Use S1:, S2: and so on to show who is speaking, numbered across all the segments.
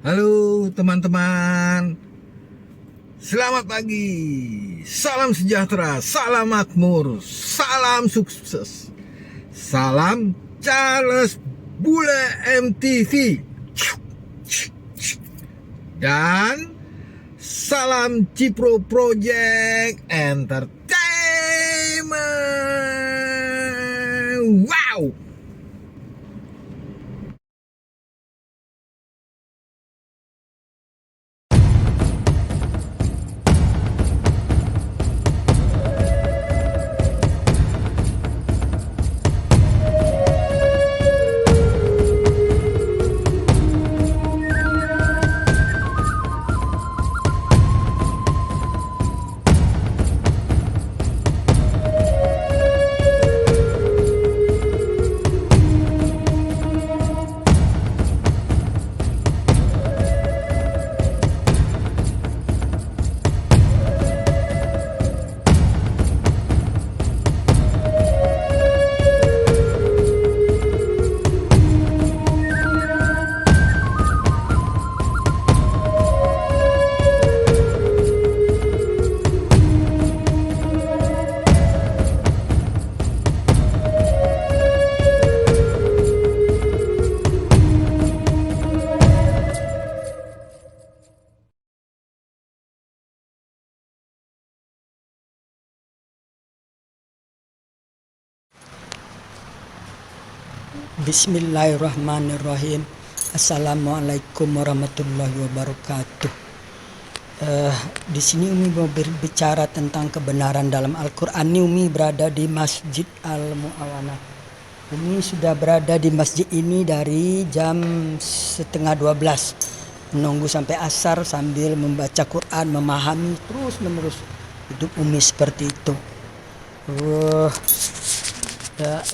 S1: Halo teman-teman, selamat pagi, salam sejahtera, salam makmur, salam sukses, salam Charles Bule MTV, dan salam Cipro Project Entertainment. Wow!
S2: Bismillahirrahmanirrahim. Assalamualaikum warahmatullahi wabarakatuh. Di sini Umi mau berbicara tentang kebenaran dalam Al-Quran. Ini Umi berada di Masjid Al-Mu'awanah. Umi sudah berada di masjid ini dari jam 11:30, menunggu sampai asar sambil membaca Quran, memahami terus menerus. Hidup Umi seperti itu.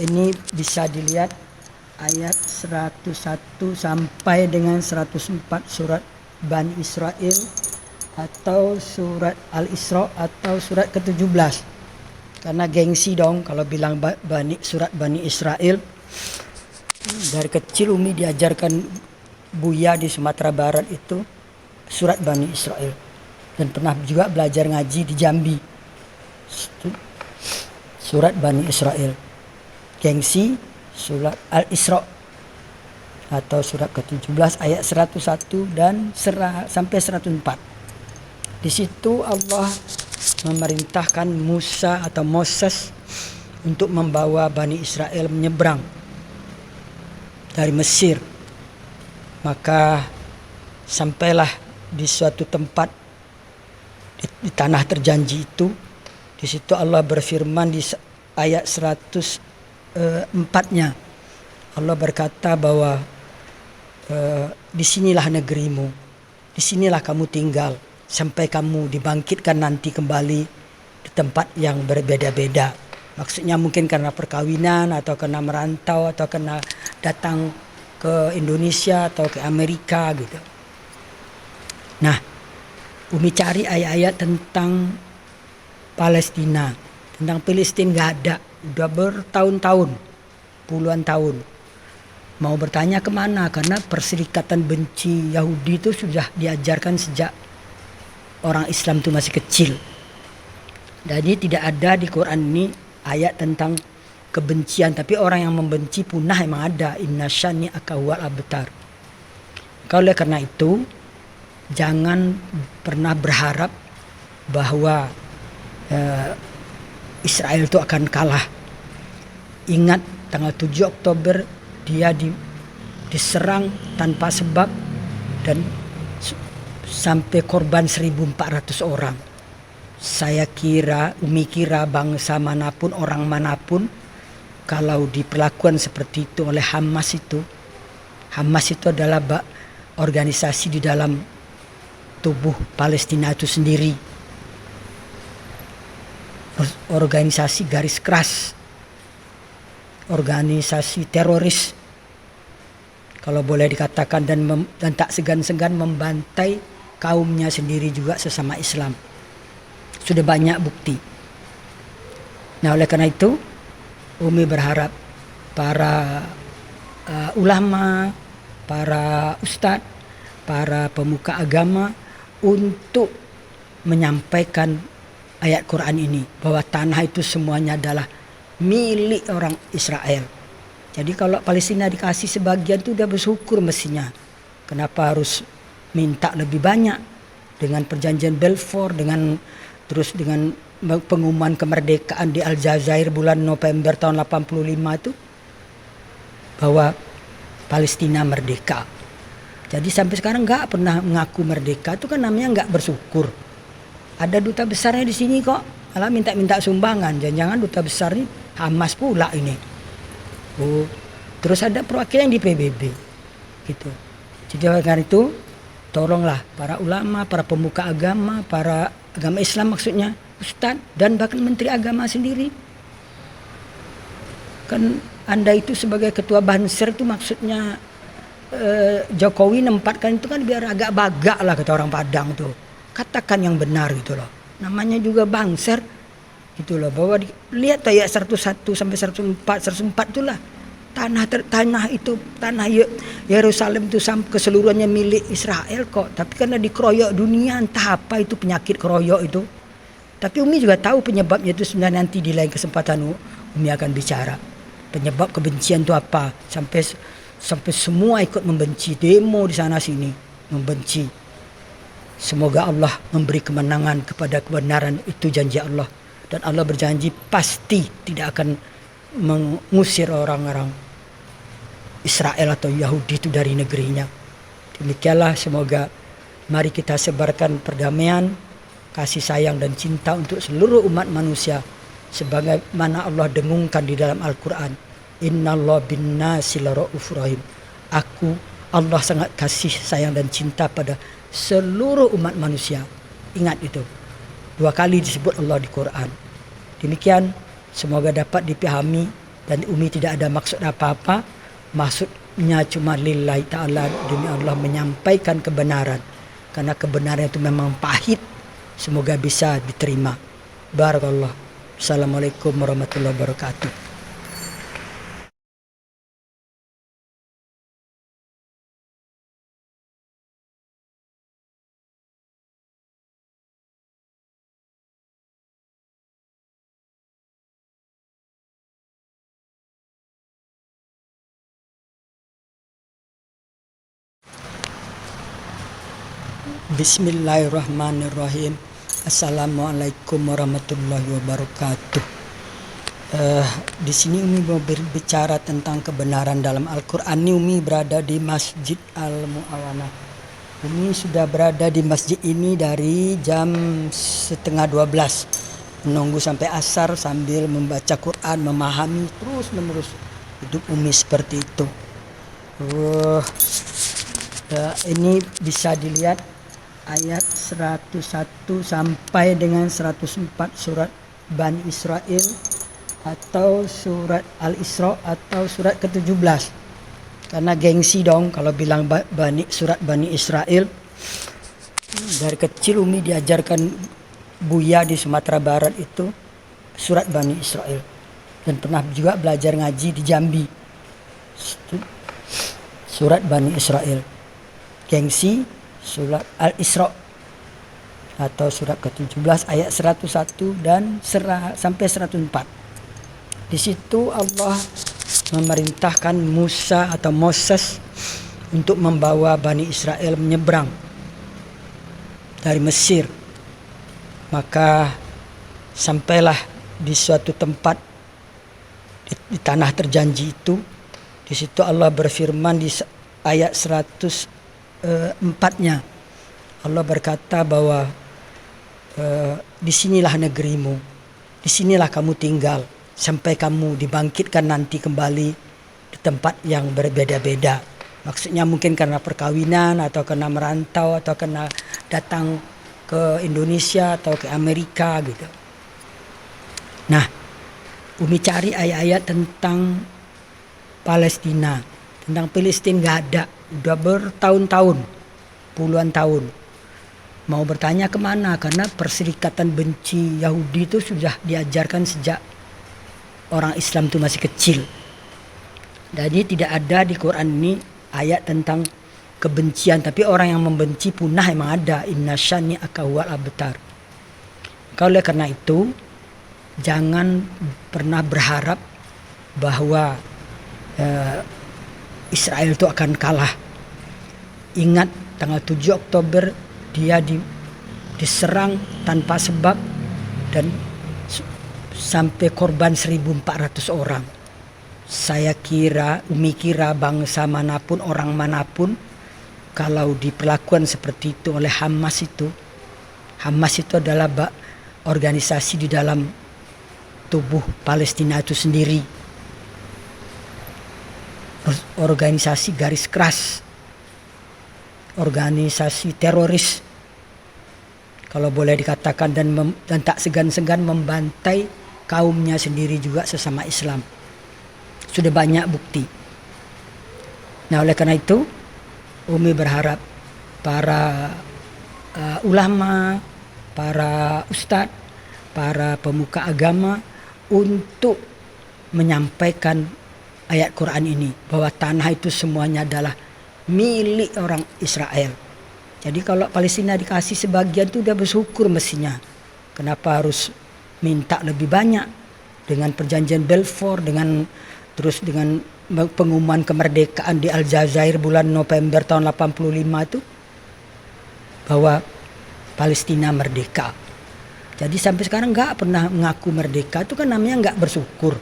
S2: Ini bisa dilihat ayat 101 sampai dengan 104 surat Bani Israel atau surat Al-Isra atau surat ke-17. Karena gengsi dong kalau bilang surat Bani Israel. Dari kecil Umi diajarkan Buya di Sumatera Barat itu surat Bani Israel. Dan pernah juga belajar ngaji di Jambi. Surat Bani Israel. Gengsi surat Al-Isra atau surat ke-17 ayat 101 dan sampai 104. Di situ Allah memerintahkan Musa atau Moses untuk membawa Bani Israel menyeberang dari Mesir. Maka sampailah di suatu tempat di tanah terjanji itu. Di situ Allah berfirman di ayat 104-nya. Allah berkata bahwa disinilah negerimu, disinilah kamu tinggal sampai kamu dibangkitkan nanti kembali di tempat yang berbeda-beda. Maksudnya mungkin karena perkawinan atau karena merantau atau karena datang ke Indonesia atau ke Amerika gitu. Nah, Umi cari ayat-ayat tentang Palestina, tentang Palestina nggak ada, udah bertahun-tahun, puluhan tahun. Mau bertanya kemana? Karena perserikatan benci Yahudi itu sudah diajarkan sejak orang Islam itu masih kecil. Jadi tidak ada di Quran ini ayat tentang kebencian, tapi orang yang membenci punah emang ada. Inna syani akawal abtar. Oleh karena itu jangan pernah berharap bahwa Israel itu akan kalah. Ingat tanggal 7 Oktober dia diserang tanpa sebab dan sampai korban 1.400 orang. Umi kira bangsa manapun, orang manapun kalau diperlakukan seperti itu oleh Hamas itu adalah organisasi di dalam tubuh Palestina itu sendiri. Organisasi garis keras, organisasi teroris kalau boleh dikatakan, dan tak segan-segan membantai kaumnya sendiri juga sesama Islam. Sudah banyak bukti. Nah, oleh karena itu Umi berharap para ulama, para ustadz para pemuka agama untuk menyampaikan ayat Quran ini, bahwa tanah itu semuanya adalah milik orang Israel. Jadi kalau Palestina dikasih sebagian itu udah bersyukur mestinya. Kenapa harus minta lebih banyak? Dengan perjanjian Balfour, dengan pengumuman kemerdekaan di Aljazair bulan November tahun 85 itu, bahwa Palestina merdeka. Jadi sampai sekarang nggak pernah mengaku merdeka, itu kan namanya nggak bersyukur. Ada duta besarnya di sini kok, malah minta sumbangan. Jangan-jangan duta besar ini Hamas pula ini. Oh, terus ada perwakilan di PBB, gitu. Jadi oleh karena itu, tolonglah para ulama, para pemuka agama, para agama Islam maksudnya, Ustadz dan bahkan Menteri Agama sendiri. Kan Anda itu sebagai ketua Banser itu maksudnya Jokowi nempatkan itu kan biar agak bagak lah kata orang Padang tuh. Katakan yang benar gitu loh. Namanya juga Banser gitu loh. Bahwa lihat ayat 101 sampai 104 itulah. Tanah itu, tanah Yerusalem itu keseluruhannya milik Israel kok. Tapi karena dikeroyok dunia, entah apa itu penyakit keroyok itu. Tapi Umi juga tahu penyebabnya itu sebenarnya, nanti di lain kesempatan Umi akan bicara. Penyebab kebencian itu apa? Sampai semua ikut membenci, demo di sana sini membenci. Semoga Allah memberi kemenangan kepada kebenaran, itu janji Allah. Dan Allah berjanji pasti tidak akan mengusir orang-orang Israel atau Yahudi itu dari negerinya. Demikianlah, semoga mari kita sebarkan perdamaian, kasih sayang dan cinta untuk seluruh umat manusia, sebagaimana Allah dengungkan di dalam Al-Quran. Innallaha binnasi laraufur rahim. Allah sangat kasih sayang dan cinta pada seluruh umat manusia. Ingat itu. 2 kali disebut Allah di Quran. Demikian, semoga dapat dipahami dan Umi tidak ada maksud apa-apa. Maksudnya cuma lillahi ta'ala, demi Allah menyampaikan kebenaran. Karena kebenaran itu memang pahit. Semoga bisa diterima. Barakallah. Assalamualaikum warahmatullahi wabarakatuh. Bismillahirrahmanirrahim. Assalamualaikum warahmatullahi wabarakatuh. Di sini Umi mau berbicara tentang kebenaran dalam Al-Quran. Ini Umi berada di Masjid Al-Mu'awanah. Umi sudah berada di masjid ini dari jam 11:30, menunggu sampai asar sambil membaca Quran, memahami terus menerus. Hidup Umi seperti itu. Ini bisa dilihat ayat 101 sampai dengan 104 surat Bani Israel atau surat Al-Isra atau surat ke-17. Karena gengsi dong kalau bilang surat Bani Israel. Dari kecil Umi diajarkan Buya di Sumatera Barat itu surat Bani Israel. Dan pernah juga belajar ngaji di Jambi. Surat Bani Israel. Gengsi surat Al-Isra atau surat ke-17 ayat 101 dan sampai 104. Di situ Allah memerintahkan Musa atau Moses untuk membawa Bani Israel menyeberang dari Mesir. Maka sampailah di suatu tempat di tanah terjanji itu. Di situ Allah berfirman di ayat 104-nya. Allah berkata bahwa disinilah negerimu, disinilah kamu tinggal sampai kamu dibangkitkan nanti kembali di tempat yang berbeda-beda. Maksudnya mungkin karena perkawinan atau karena merantau atau karena datang ke Indonesia atau ke Amerika gitu. Nah, Umi cari ayat-ayat tentang Palestina, tentang Palestina nggak ada, udah bertahun-tahun, puluhan tahun. Mau bertanya kemana? Karena perserikatan benci Yahudi itu sudah diajarkan sejak orang Islam itu masih kecil. Jadi tidak ada di Quran ini ayat tentang kebencian, tapi orang yang membenci punah emang ada. Inna syani akawal abtar. Oleh karena itu jangan pernah berharap bahwa Israel itu akan kalah. Ingat tanggal 7 Oktober dia diserang tanpa sebab dan sampai korban 1.400 orang. Umi kira bangsa manapun, orang manapun, kalau diperlakukan seperti itu oleh Hamas itu adalah organisasi di dalam tubuh Palestina itu sendiri. Organisasi garis keras, organisasi teroris, kalau boleh dikatakan, dan tak segan-segan membantai kaumnya sendiri juga sesama Islam. Sudah banyak bukti. Nah, oleh karena itu Umi berharap para ulama, para ustadz, para pemuka agama untuk menyampaikan ayat Quran ini, bahwa tanah itu semuanya adalah milik orang Israel. Jadi kalau Palestina dikasih sebagian itu udah bersyukur mestinya. Kenapa harus minta lebih banyak? Dengan perjanjian Balfour, dengan pengumuman kemerdekaan di Aljazair bulan November tahun 85 itu, bahwa Palestina merdeka. Jadi sampai sekarang nggak pernah mengaku merdeka, itu kan namanya nggak bersyukur.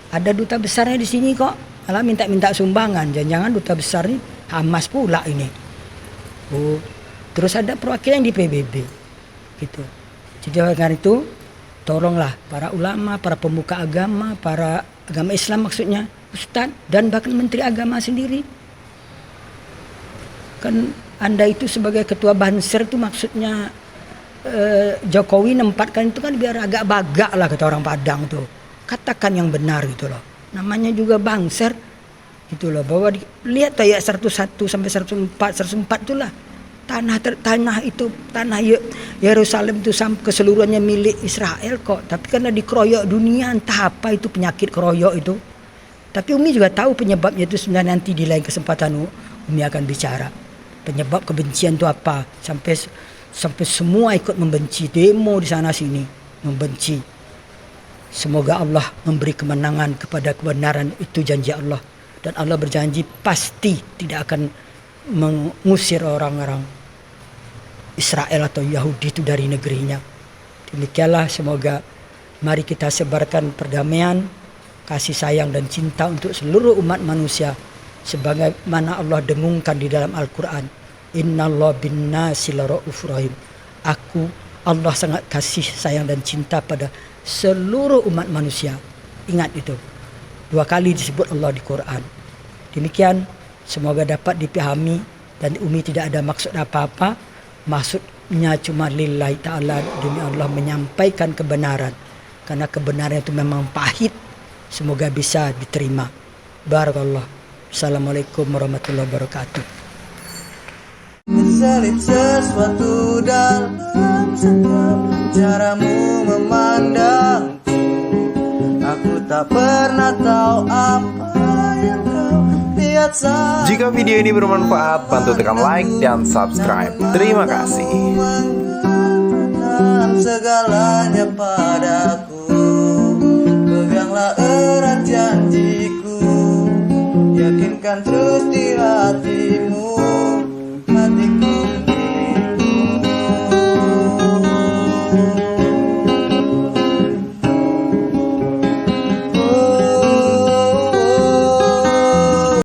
S2: Ada duta besarnya di sini kok, malah minta sumbangan. Jangan-jangan duta besar ini Hamas pula ini. Oh, terus ada perwakilan di PBB, gitu. Jadi karena itu tolonglah para ulama, para pemuka agama, para agama Islam maksudnya, ustadz dan bahkan menteri agama sendiri. Kan Anda itu sebagai ketua Banser itu maksudnya Jokowi nempatkan itu kan biar agak bagak lah kata orang Padang tuh. Katakan yang benar gitu loh. Namanya juga Banser gitu loh, bahwa lihat ayat 101 sampai 104 itulah tanah itu, tanah Yerusalem itu keseluruhannya milik Israel kok. Tapi karena dikeroyok dunia, entah apa itu penyakit keroyok itu. Tapi Umi juga tahu penyebabnya itu sebenarnya, nanti di lain kesempatan Umi akan bicara. Penyebab kebencian itu apa? Sampai semua ikut membenci, demo di sana sini membenci. Semoga Allah memberi kemenangan kepada kebenaran, itu janji Allah. Dan Allah berjanji pasti tidak akan mengusir orang-orang Israel atau Yahudi itu dari negerinya. Demikianlah, semoga mari kita sebarkan perdamaian, kasih sayang dan cinta untuk seluruh umat manusia, sebagaimana Allah dengungkan di dalam Al-Quran. Innallaha bin-nasi laraufur rahim. Allah sangat kasih sayang dan cinta pada seluruh umat manusia. Ingat itu. 2 kali disebut Allah di Quran. Demikian, semoga dapat dipahami, dan Umi tidak ada maksud apa-apa. Maksudnya cuma lillahi ta'ala, demi Allah menyampaikan kebenaran. Karena kebenaran itu memang pahit. Semoga bisa diterima. Barakallah. Assalamualaikum warahmatullahi wabarakatuh.
S3: Terselip sesuatu dalam setiap caramu memandangku. Aku tak pernah tahu apa yang kau lihat saat.
S4: Jika video ini bermanfaat, bantu tekan like dan subscribe. Terima kasih.
S3: Mengatakan segalanya padaku, peganglah erat janjiku, yakinkan terus di hati.